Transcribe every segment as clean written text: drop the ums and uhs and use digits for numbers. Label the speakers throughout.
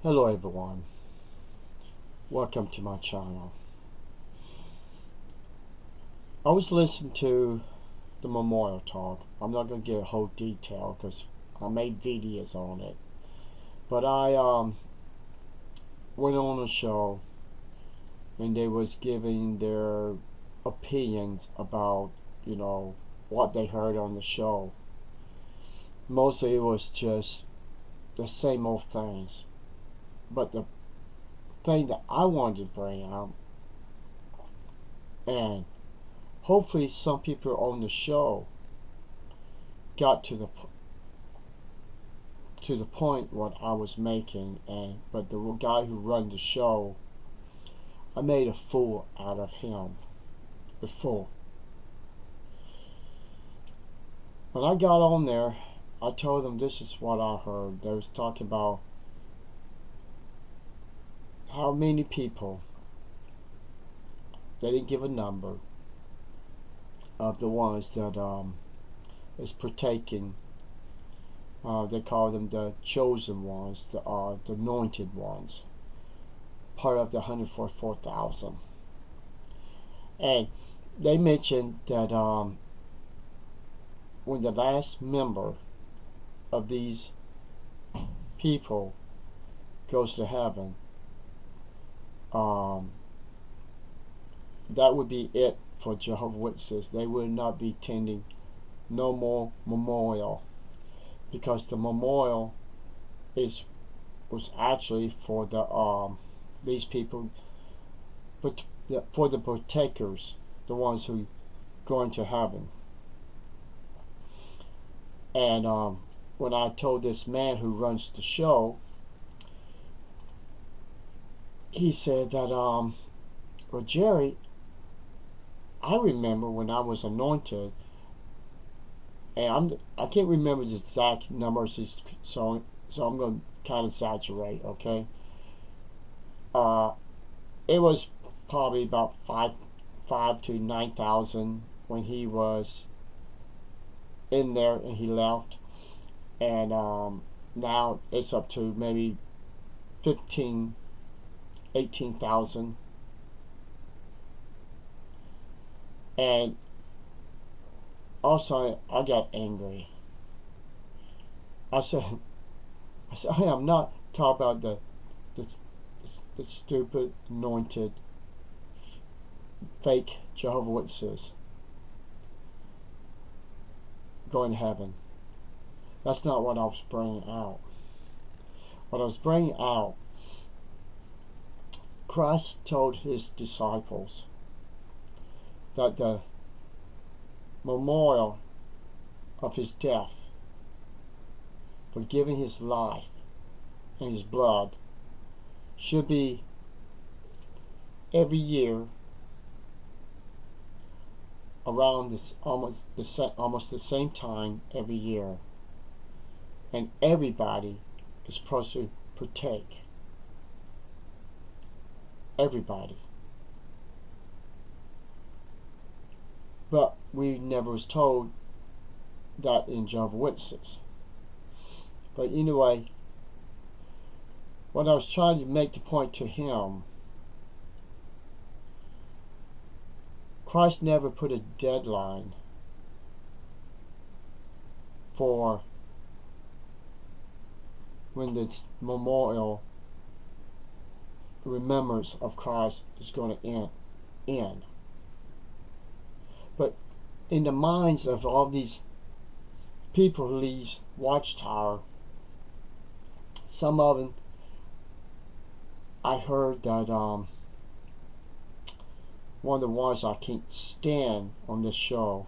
Speaker 1: Hello everyone, welcome to my channel. I was listening to the memorial talk. I'm not going to get a whole detail because I made videos on it. But I went on a show and they was giving their opinions about, what they heard on the show. Mostly it was just the same old things. But the thing that I wanted to bring out, and hopefully some people on the show got to the point what I was making, and but the guy who run the show, I made a fool out of him. A fool. When I got on there, I told them this is what I heard. They was talking about how many people. They didn't give a number of the ones that is partaking. They call them the chosen ones, the anointed ones, part of the 144,000. And they mentioned that when the last member of these people goes to heaven, that would be it for Jehovah's Witnesses. They would not be attending no more memorial, because the memorial was actually for these people, but for the partakers, the ones who go into heaven. And when I told this man who runs the show, he said that well, Jerry, I remember when I was anointed, and I can't remember the exact numbers, so I'm going to kind of exaggerate, okay? It was probably about five to 9,000 when he was in there and he left, and now it's up to maybe 18,000. And also I got angry. I said I am not talking about the stupid anointed fake Jehovah's Witnesses going to heaven. That's not what I was bringing out. What I was bringing out, Christ told his disciples that the memorial of his death, for giving his life and his blood, should be every year around this almost the same time every year, and everybody is supposed to partake. Everybody. But we never was told that in Jehovah's Witnesses. But anyway, what I was trying to make the point to him, Christ never put a deadline for when this memorial remembrance of Christ is going to end. But in the minds of all these people who leave Watchtower, some of them, I heard that one of the ones I can't stand on this show,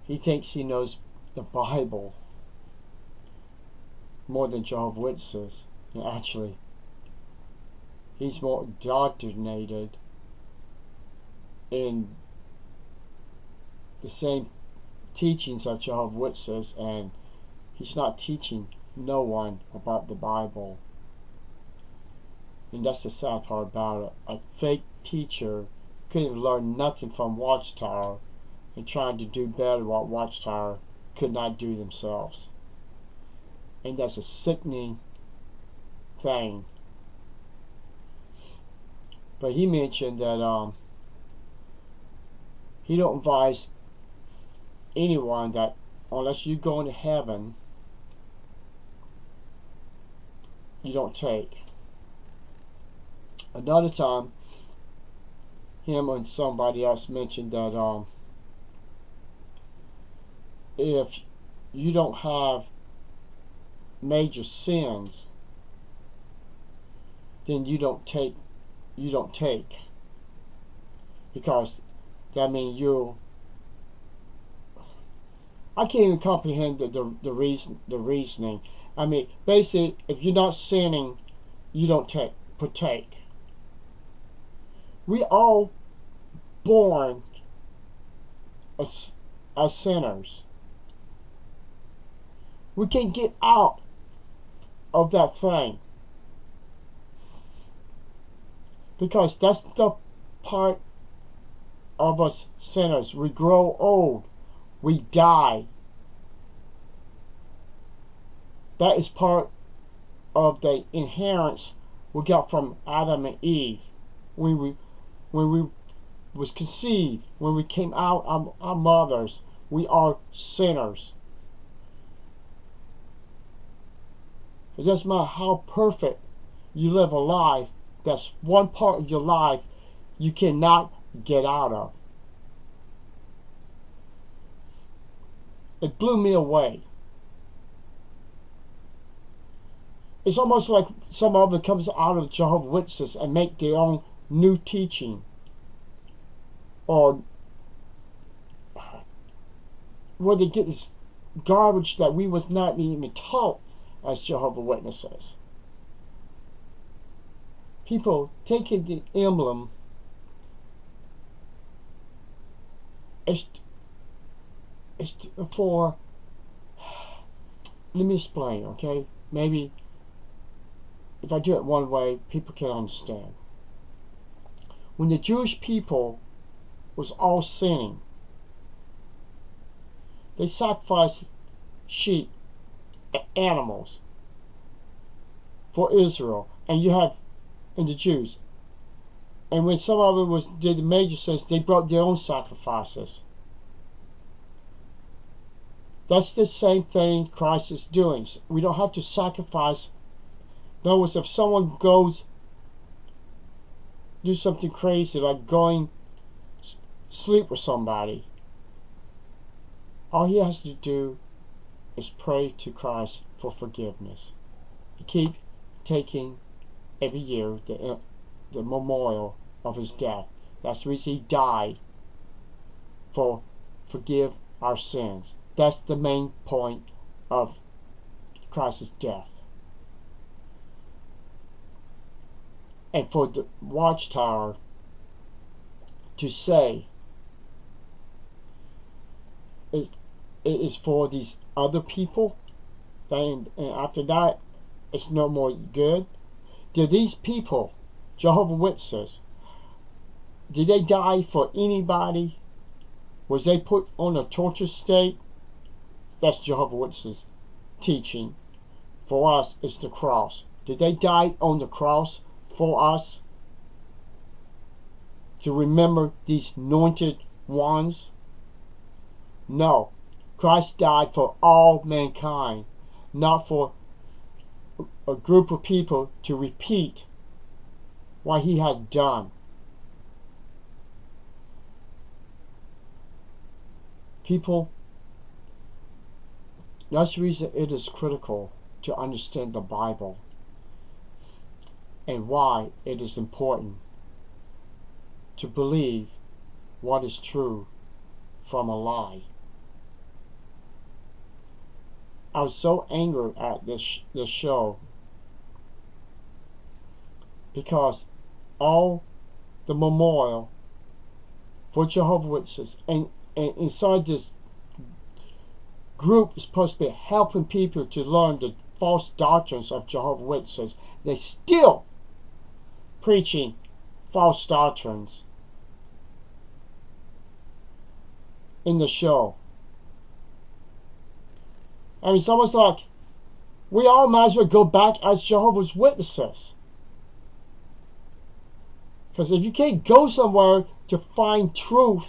Speaker 1: he thinks he knows the Bible more than Jehovah's Witnesses. And actually, he's more indoctrinated in the same teachings of Jehovah's Witnesses, and he's not teaching no one about the Bible. And that's the sad part about it. A fake teacher couldn't have learned nothing from Watchtower and trying to do better what Watchtower could not do themselves. And that's a sickening thing. But he mentioned that he don't advise anyone that unless you go into heaven, you don't take. Another time, him and somebody else mentioned that if you don't have major sins, then you don't take. Because that means I can't even comprehend the reasoning. I mean, basically, if you're not sinning, you don't partake. We all born as sinners. We can't get out of that thing. Because that's the part of us sinners. We grow old. We die. That is part of the inheritance we got from Adam and Eve. When we was conceived, when we came out of our mothers, we are sinners. It doesn't matter how perfect you live a life, that's one part of your life you cannot get out of. It blew me away. It's almost like some of it comes out of Jehovah's Witnesses and make their own new teaching, or where they get this garbage that we was not even taught as Jehovah's Witnesses. People taking the emblem is for, let me explain, okay? Maybe if I do it one way, people can understand. When the Jewish people was all sinning, they sacrificed sheep, animals for Israel, and you have in the Jews. And when some of them did the major sins, they brought their own sacrifices. That's the same thing Christ is doing. We don't have to sacrifice. In other words, if someone goes do something crazy like going sleep with somebody, all he has to do is pray to Christ for forgiveness. He keep taking every year the memorial of his death. That's the reason he died, for forgive our sins. That's the main point of Christ's death. And for the watchtower to say it is for these other people, and after that it's no more good. Did these people, Jehovah's Witnesses, did they die for anybody? Was they put on a torture state? That's Jehovah's Witnesses teaching. For us, it's the cross. Did they die on the cross for us? To remember these anointed ones? No. Christ died for all mankind, not for a group of people to repeat what he has done. People, that's the reason it is critical to understand the Bible and why it is important to believe what is true from a lie. I was so angry at this show because all the memorial for Jehovah's Witnesses and inside this group is supposed to be helping people to learn the false doctrines of Jehovah's Witnesses. They still preaching false doctrines in the show. I mean, it's almost like we all might as well go back as Jehovah's Witnesses. Because if you can't go somewhere to find truth,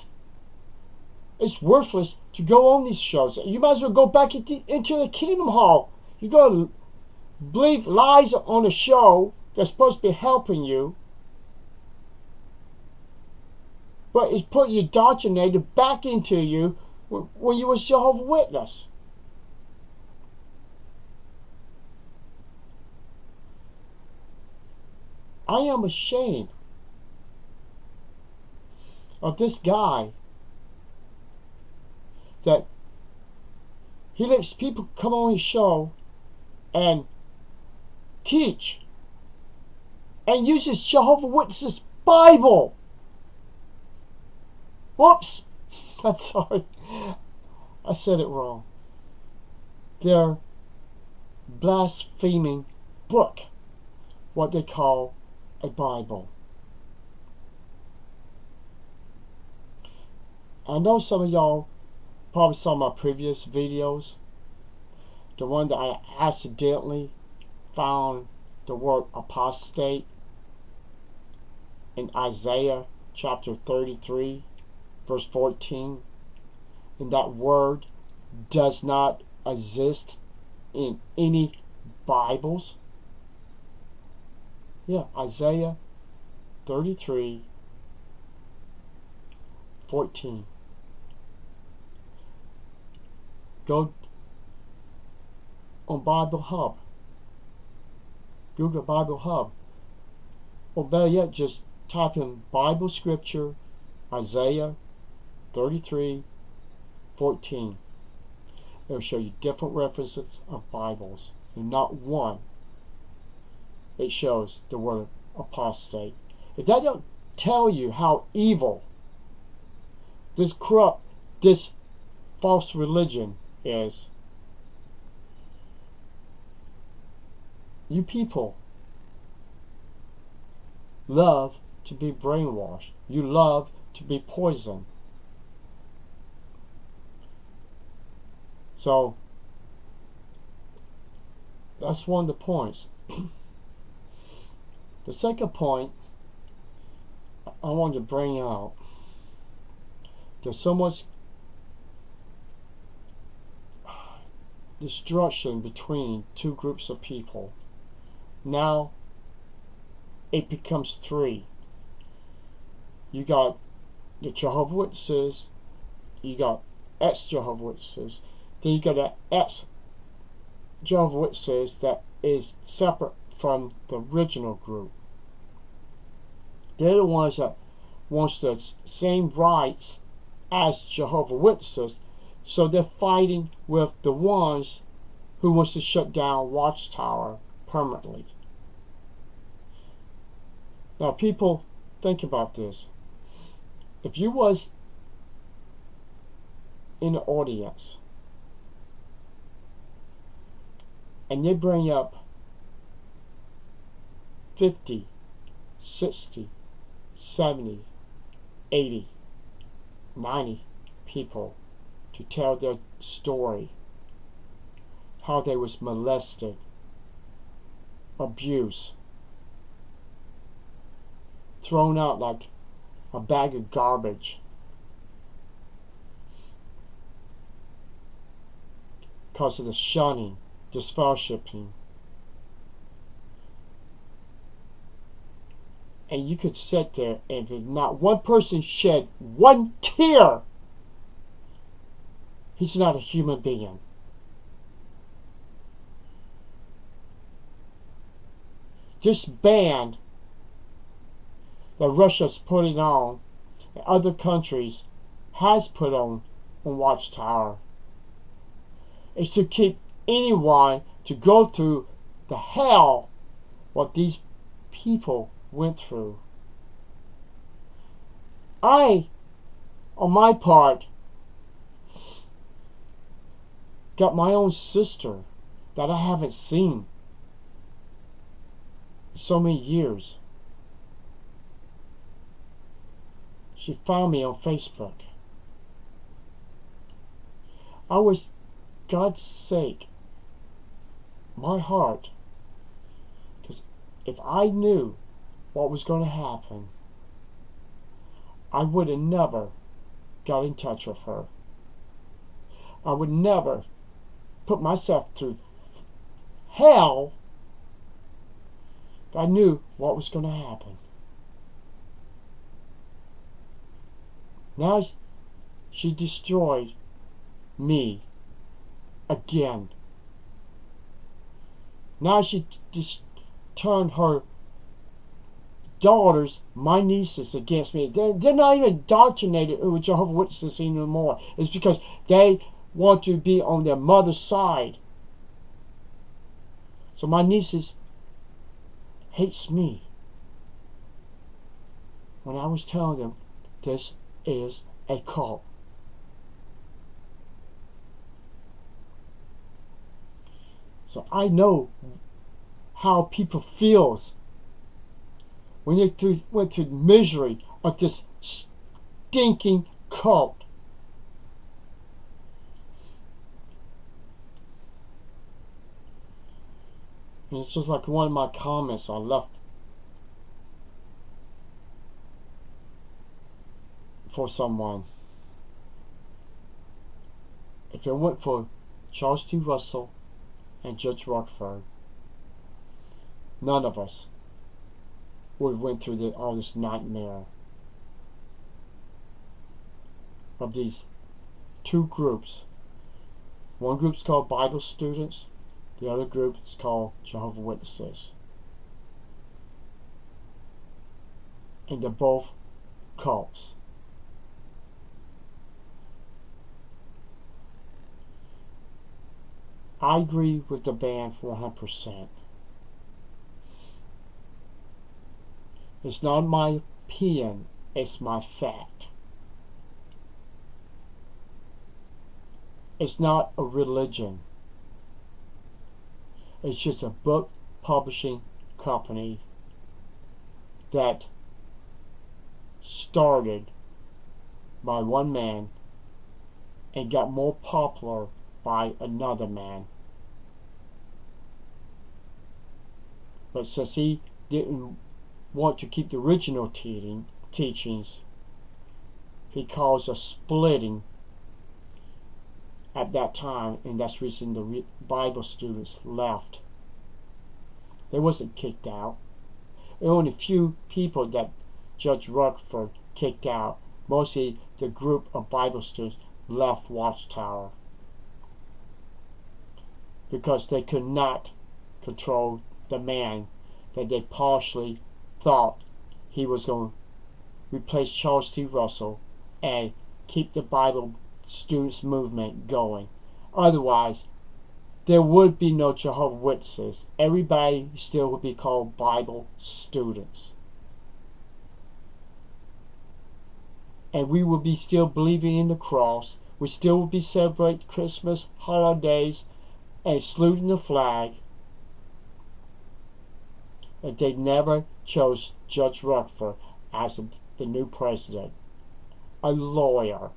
Speaker 1: it's worthless to go on these shows. You might as well go back into the Kingdom Hall. You go to believe lies on a show that's supposed to be helping you, but it's putting you indoctrinated back into you when you was Jehovah's Witness. I am ashamed of this guy that he lets people come on his show and teach and uses Jehovah's Witnesses Bible. Whoops, I'm sorry, I said it wrong. Their blaspheming book, what they call a Bible. I know some of y'all probably saw my previous videos. The one that I accidentally found the word apostate in Isaiah chapter 33 verse 14, and that word does not exist in any Bibles. Yeah, Isaiah 33:14. Go on Bible Hub. Google Bible Hub. Or better yet, just type in Bible Scripture, Isaiah 33:14. It'll show you different references of Bibles. And not one. It shows the word apostate. If that don't tell you how evil this corrupt, this false religion is, you people love to be brainwashed. You love to be poisoned. So that's one of the points. The second point I wanted to bring out, there's so much destruction between two groups of people. Now it becomes three. You got the Jehovah's Witnesses, you got ex-Jehovah's Witnesses, then you got the ex-Jehovah's Witnesses that is separate from the original group. They're the ones that wants the same rights as Jehovah's Witnesses, so they're fighting with the ones who wants to shut down Watchtower permanently. Now people, think about this. If you was in the audience and they bring up 50, 60, 70, 80, 90 people to tell their story, how they was molested, abused, thrown out like a bag of garbage, because of the shunning, disfellowshipping. And you could sit there and if not one person shed one tear, he's not a human being. This ban that Russia's putting on and other countries has put on Watchtower is to keep anyone to go through the hell what these people went through. I, on my part, got my own sister that I haven't seen in so many years. She found me on Facebook. I was, God's sake, my heart, because if I knew what was going to happen, I would have never got in touch with her. I would never put myself through hell if I knew what was going to happen. Now she destroyed me again. Now she just turned her daughters, my nieces, against me. They're not even indoctrinated with Jehovah's Witnesses anymore. It's because they want to be on their mother's side. So my nieces hates me when I was telling them this is a cult. So I know how people feels when they went through misery of this stinking cult. And it's just like one of my comments I left for someone. If it went for Charles T. Russell and Judge Rockford, none of us would have went through all this nightmare of these two groups. One group's called Bible students, the other group is called Jehovah's Witnesses. And they're both cults. I agree with the ban 100%. It's not my opinion, it's my fact. It's not a religion. It's just a book publishing company that started by one man and got more popular by another man. But since he didn't want to keep the original teachings, he caused a splitting at that time, and that's the reason the Bible students left. They wasn't kicked out. There were only a few people that Judge Rutherford kicked out. Mostly the group of Bible students left Watchtower because they could not control the man that they partially thought he was going to replace Charles T. Russell and keep the Bible students movement going. Otherwise, there would be no Jehovah's Witnesses. Everybody still would be called Bible students. And we would be still believing in the cross. We still would be celebrating Christmas, holidays, and saluting the flag. But they never chose Judge Rutherford as the new president. A lawyer.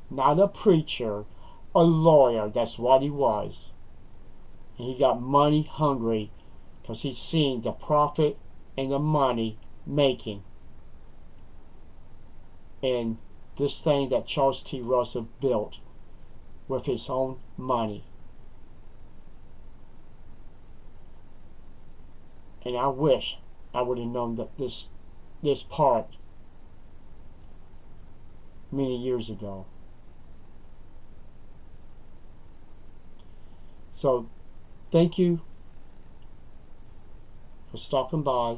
Speaker 1: Not a preacher. A lawyer. That's what he was. And he got money hungry because he's seen the profit and the money making in this thing that Charles T. Russell built with his own money. And I wish I would have known that this part many years ago. So, thank you for stopping by.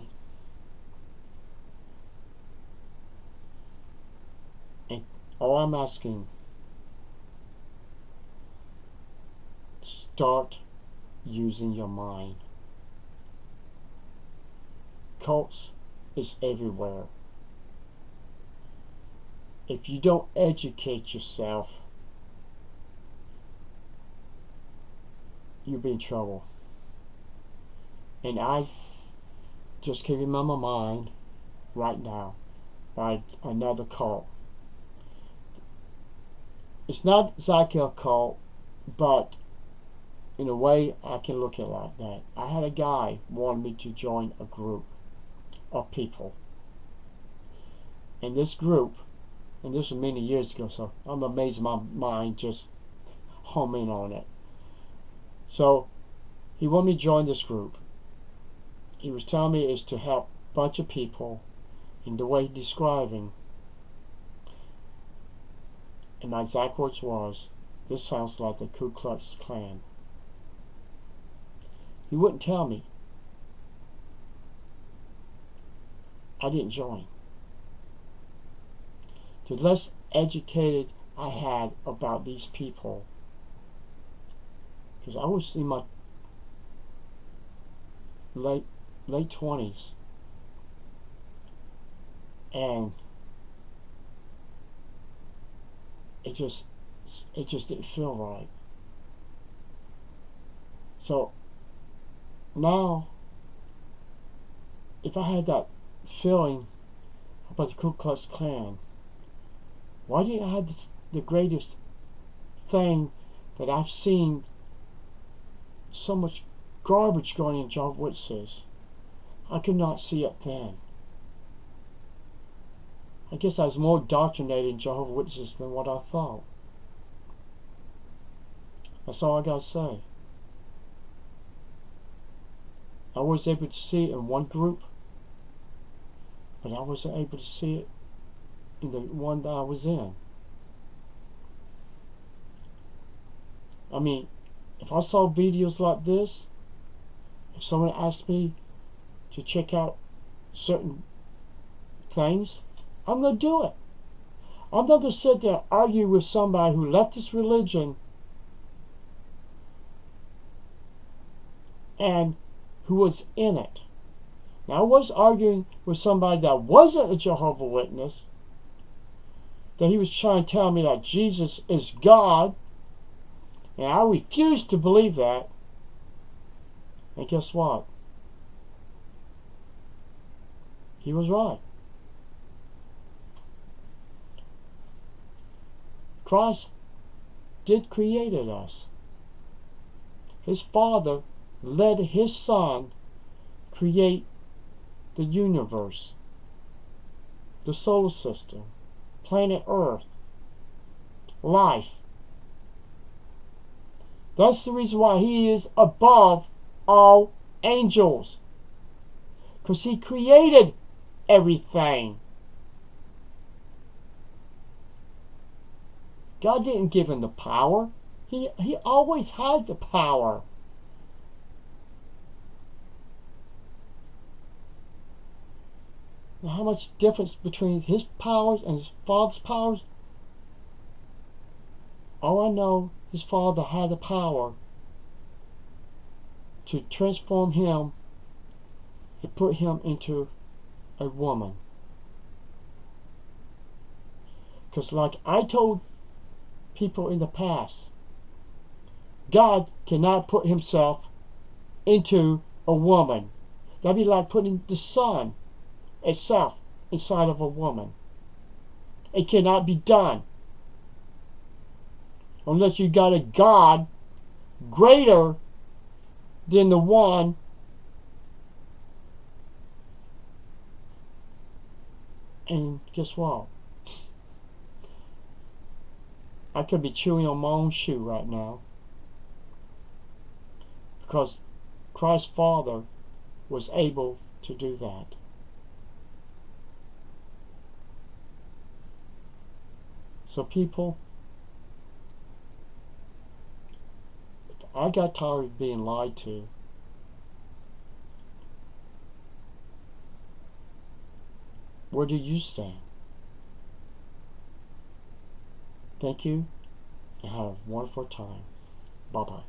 Speaker 1: And all I'm asking, start using your mind. Cults is everywhere. If you don't educate yourself, you'll be in trouble. And I just came in my mind right now by another cult. It's not exactly a cult, but in a way, I can look at it like that. I had a guy wanted me to join a group of people. And this group, and this was many years ago, so I'm amazed my mind just home in on it. So he wanted me to join this group. He was telling me it's to help a bunch of people, and the way he describing, and my exact words was, this sounds like the Ku Klux Klan. He wouldn't tell me. I didn't join. The less educated I had about these people, because I was in my late 20s, and it just didn't feel right. So now, if I had that feeling about the Ku Klux Klan, why didn't I have the greatest thing that I've seen so much garbage going in Jehovah's Witnesses? I could not see it then. I guess I was more indoctrinated in Jehovah's Witnesses than what I thought. That's all I gotta say. I was able to see it in one group, but I wasn't able to see it in the one that I was in. I mean, if I saw videos like this, if someone asked me to check out certain things, I'm going to do it. I'm not going to sit there and argue with somebody who left this religion and who was in it. Now, I was arguing with somebody that wasn't a Jehovah's Witness, that he was trying to tell me that Jesus is God, and I refused to believe that. And guess what? He was right. Christ did create us. His Father let His Son create the universe, the solar system, planet Earth, life. That's the reason why He is above all angels, because He created everything. God didn't give Him the power. He always had the power. Now, how much difference between His powers and His Father's powers? All I know, His Father had the power to transform Him and put Him into a woman. Because like I told people in the past, God cannot put Himself into a woman. That'd be like putting the sun itself inside of a woman. It cannot be done unless you got a God greater than the one and guess what? I could be chewing on my own shoe right now, because Christ's Father was able to do that. So people, I got tired of being lied to. Where do you stand? Thank you, and have a wonderful time. Bye-bye.